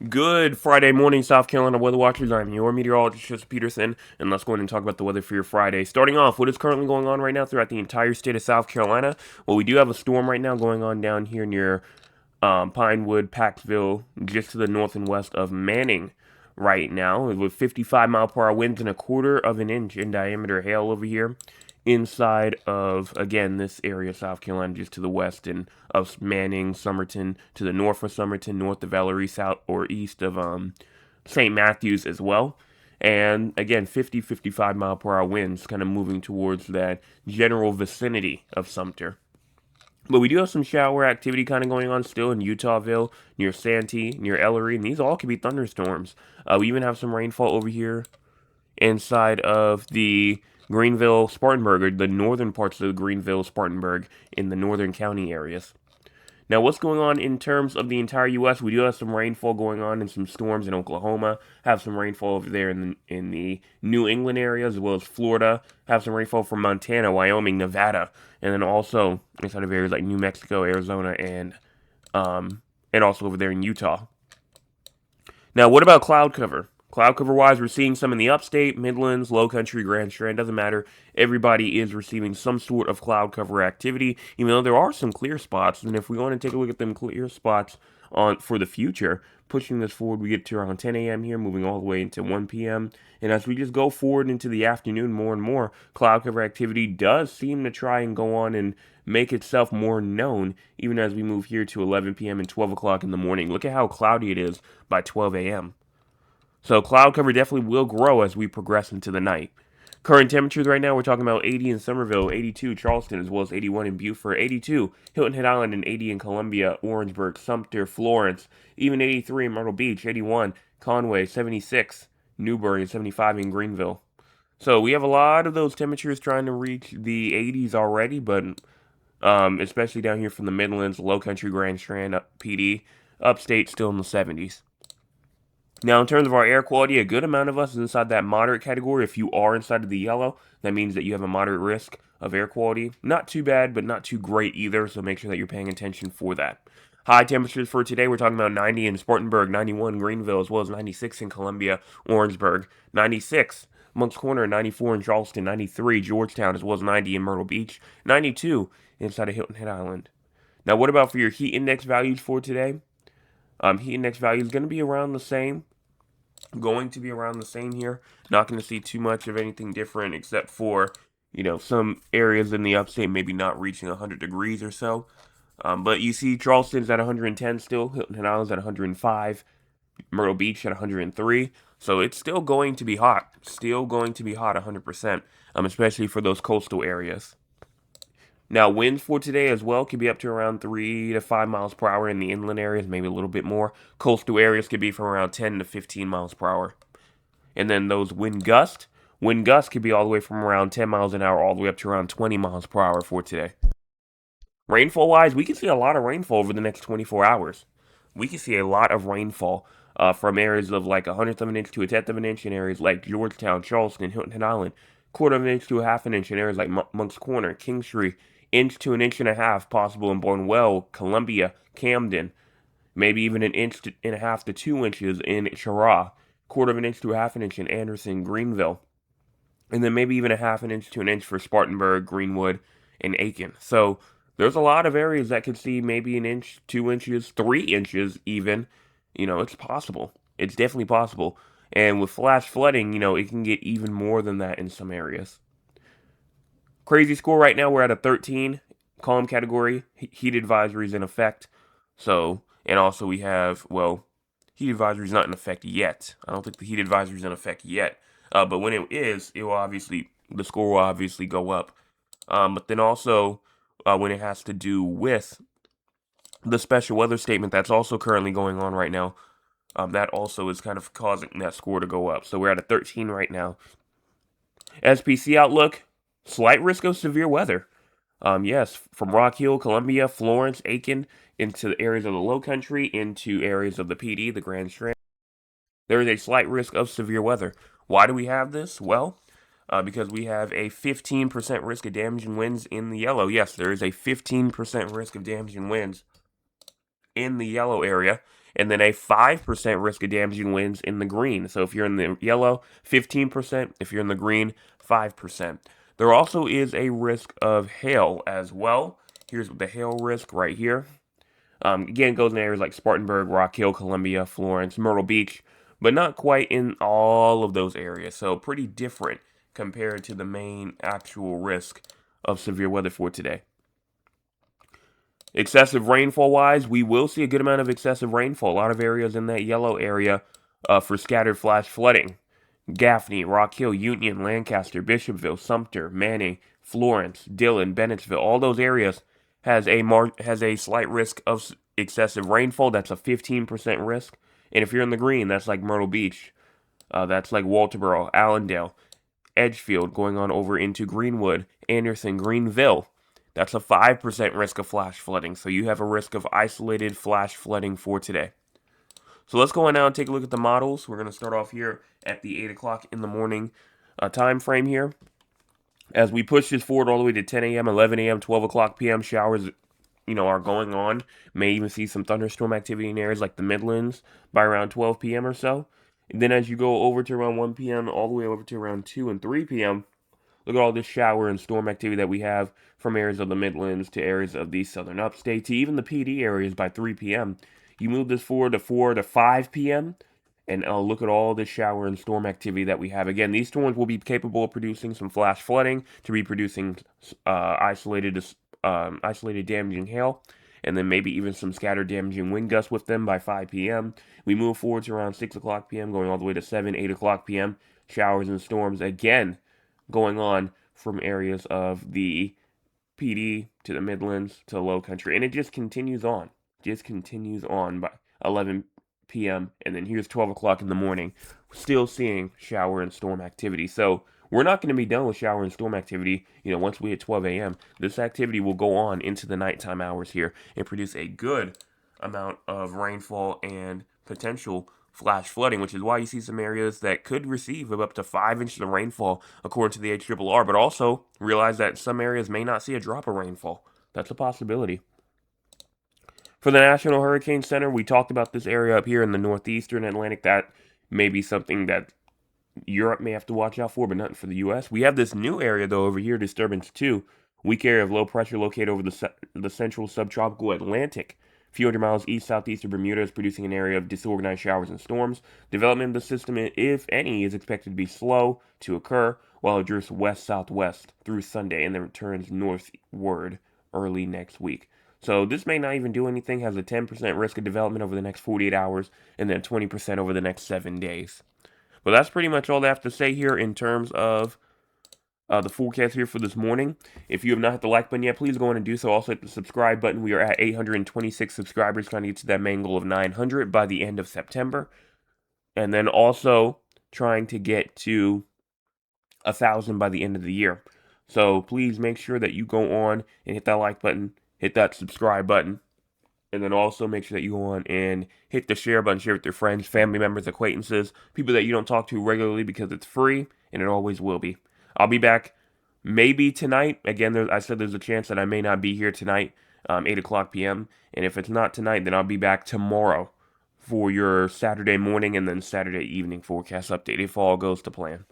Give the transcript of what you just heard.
Good Friday morning, South Carolina weather watchers. I'm your meteorologist, Joseph Peterson, and let's go ahead and talk about the weather for your Friday. Starting off, what is currently going on right now throughout the entire state of South Carolina? Well, we do have a storm right now going on down here near Pinewood, Paxville, just to the north and west of Manning right now, with 55-mile-per-hour winds and a quarter of an inch in diameter hail over here inside of, again, this area of South Carolina, just to the west and of Manning, Somerton, to the north of Somerton, north of Ellery, south or east of St. Matthews as well. And again, 55 mile per hour winds kind of moving towards that general vicinity of Sumter. But we do have some shower activity kind of going on still in Utahville, near Santee, near Ellery, and these all could be thunderstorms. We even have some rainfall over here inside of the Greenville, Spartanburg, or the northern parts of the Greenville, Spartanburg, in the northern county areas. Now, what's going on in terms of the entire U.S.? We do have some rainfall going on and some storms in Oklahoma. Have some rainfall over there in the New England area as well as Florida. Have some rainfall from Montana, Wyoming, Nevada, and then also inside of areas like New Mexico, Arizona, and also over there in Utah. Now, what about cloud cover? Cloud cover wise, we're seeing some in the upstate, Midlands, Low Country, Grand Strand. Doesn't matter. Everybody is receiving some sort of cloud cover activity, even though there are some clear spots. And if we want to take a look at them clear spots on for the future, pushing this forward, we get to around 10 a.m. here, moving all the way into 1 p.m. And as we just go forward into the afternoon more and more, cloud cover activity does seem to try and go on and make itself more known, even as we move here to 11 p.m. and 12 o'clock in the morning. Look at how cloudy it is by 12 a.m. So cloud cover definitely will grow as we progress into the night. Current temperatures right now, we're talking about 80 in Somerville, 82 Charleston, as well as 81 in Beaufort, 82 Hilton Head Island, and 80 in Columbia, Orangeburg, Sumter, Florence, even 83 in Myrtle Beach, 81 Conway, 76 Newburgh, and 75 in Greenville. So we have a lot of those temperatures trying to reach the 80s already, but especially down here from the Midlands, Low Country, Grand Strand, PD, upstate still in the 70s. Now, in terms of our air quality, a good amount of us is inside that moderate category. If you are inside of the yellow, that means that you have a moderate risk of air quality. Not too bad, but not too great either, so make sure that you're paying attention for that. High temperatures for today, we're talking about 90 in Spartanburg, 91 in Greenville, as well as 96 in Columbia, Orangeburg, 96 Moncks Corner, 94 in Charleston, 93 Georgetown, as well as 90 in Myrtle Beach, 92 inside of Hilton Head Island. Now, what about for your heat index values for today? Heat index value is going to be around the same. Going to be around the same here. Not going to see too much of anything different except for, some areas in the upstate maybe not reaching 100 degrees or so. But you see Charleston's at 110 still, Hilton Island's at 105, Myrtle Beach at 103. So it's still going to be hot. Still going to be hot 100%, especially for those coastal areas. Now, winds for today as well could be up to around 3 to 5 miles per hour in the inland areas, maybe a little bit more. Coastal areas could be from around 10 to 15 miles per hour. And then those wind gusts could be all the way from around 10 miles an hour all the way up to around 20 miles per hour for today. Rainfall wise, we can see a lot of rainfall over the next 24 hours. We can see a lot of rainfall from areas of like a hundredth of an inch to a tenth of an inch in areas like Georgetown, Charleston, Hilton Head Island, quarter of an inch to a half an inch in areas like Monk's Corner, Kingstree, inch to an inch and a half possible in Barnwell, Columbia, Camden, maybe even an inch and a half to 2 inches in Cheraw, quarter of an inch to a half an inch in Anderson, Greenville, and then maybe even a half an inch to an inch for Spartanburg, Greenwood, and Aiken. So there's a lot of areas that could see maybe an inch, 2 inches, 3 inches even. It's possible. It's definitely possible. And with flash flooding, it can get even more than that in some areas. Crazy score right now, we're at a 13. Calm category. Heat advisory is in effect. So, and also we have, well, heat advisory is not in effect yet. I don't think the heat advisory is in effect yet. But when it is, the score will obviously go up. But then also, when it has to do with the special weather statement that's also currently going on right now, that also is kind of causing that score to go up. So we're at a 13 right now. SPC outlook, slight risk of severe weather. Yes, from Rock Hill, Columbia, Florence, Aiken, into the areas of the Low Country, into areas of the PD, the Grand Strand. There is a slight risk of severe weather. Why do we have this? Well, because we have a 15% risk of damaging winds in the yellow. Yes, there is a 15% risk of damaging winds in the yellow area. and then a 5% risk of damaging winds in the green. So if you're in the yellow, 15%. If you're in the green, 5%. There also is a risk of hail as well. Here's the hail risk right here. Again, it goes in areas like Spartanburg, Rock Hill, Columbia, Florence, Myrtle Beach, but not quite in all of those areas. So pretty different compared to the main actual risk of severe weather for today. Excessive rainfall wise, we will see a good amount of excessive rainfall. A lot of areas in that yellow area for scattered flash flooding. Gaffney, Rock Hill, Union, Lancaster, Bishopville, Sumter, Manning, Florence, Dillon, Bennettsville, all those areas has a slight risk of excessive rainfall. That's a 15% risk. And if you're in the green, that's like Myrtle Beach, that's like Walterboro, Allendale, Edgefield, going on over into Greenwood, Anderson, Greenville. That's a 5% risk of flash flooding. So you have a risk of isolated flash flooding for today. So let's go on now and take a look at the models. We're going to start off here at the 8 o'clock in the morning time frame here. As we push this forward all the way to 10 a.m., 11 a.m., 12 o'clock p.m., showers, are going on. May even see some thunderstorm activity in areas like the Midlands by around 12 p.m. or so. And then as you go over to around 1 p.m., all the way over to around 2 and 3 p.m., look at all this shower and storm activity that we have from areas of the Midlands to areas of the southern upstate to even the PD areas by 3 p.m. You move this forward to 4 to 5 p.m., and look at all the shower and storm activity that we have. Again, these storms will be capable of producing some flash flooding, to be producing isolated damaging hail, and then maybe even some scattered damaging wind gusts with them by 5 p.m. We move forward to around 6 o'clock p.m., going all the way to 7, 8 o'clock p.m. Showers and storms again going on from areas of the PD to the Midlands to the Low Country, and it just continues on. By 11 p.m. and then here's 12 o'clock in the morning. Still seeing shower and storm activity. So we're not going to be done with shower and storm activity. Once we hit 12 a.m., this activity will go on into the nighttime hours here and produce a good amount of rainfall and potential flash flooding, which is why you see some areas that could receive up to 5 inches of rainfall according to the HRRR, but also realize that some areas may not see a drop of rainfall. That's a possibility. For the National Hurricane Center, we talked about this area up here in the northeastern Atlantic. That may be something that Europe may have to watch out for, but nothing for the U.S. We have this new area, though, over here, disturbance 2. Weak area of low pressure located over the central subtropical Atlantic. A few hundred miles east-southeast of Bermuda is producing an area of disorganized showers and storms. Development of the system, if any, is expected to be slow to occur, while it drifts west-southwest through Sunday and then returns northward early next week. So this may not even do anything, has a 10% risk of development over the next 48 hours, and then 20% over the next 7 days. But that's pretty much all I have to say here in terms of the forecast here for this morning. If you have not hit the like button yet, please go on and do so. Also hit the subscribe button. We are at 826 subscribers, trying to get to that main goal of 900 by the end of September. And then also trying to get to 1,000 by the end of the year. So please make sure that you go on and hit that like button, hit that subscribe button, and then also make sure that you go on and hit the share button, share with your friends, family members, acquaintances, people that you don't talk to regularly, because it's free and it always will be. I'll be back maybe tonight. Again, I said there's a chance that I may not be here tonight, 8 o'clock p.m. And if it's not tonight, then I'll be back tomorrow for your Saturday morning and then Saturday evening forecast update if all goes to plan.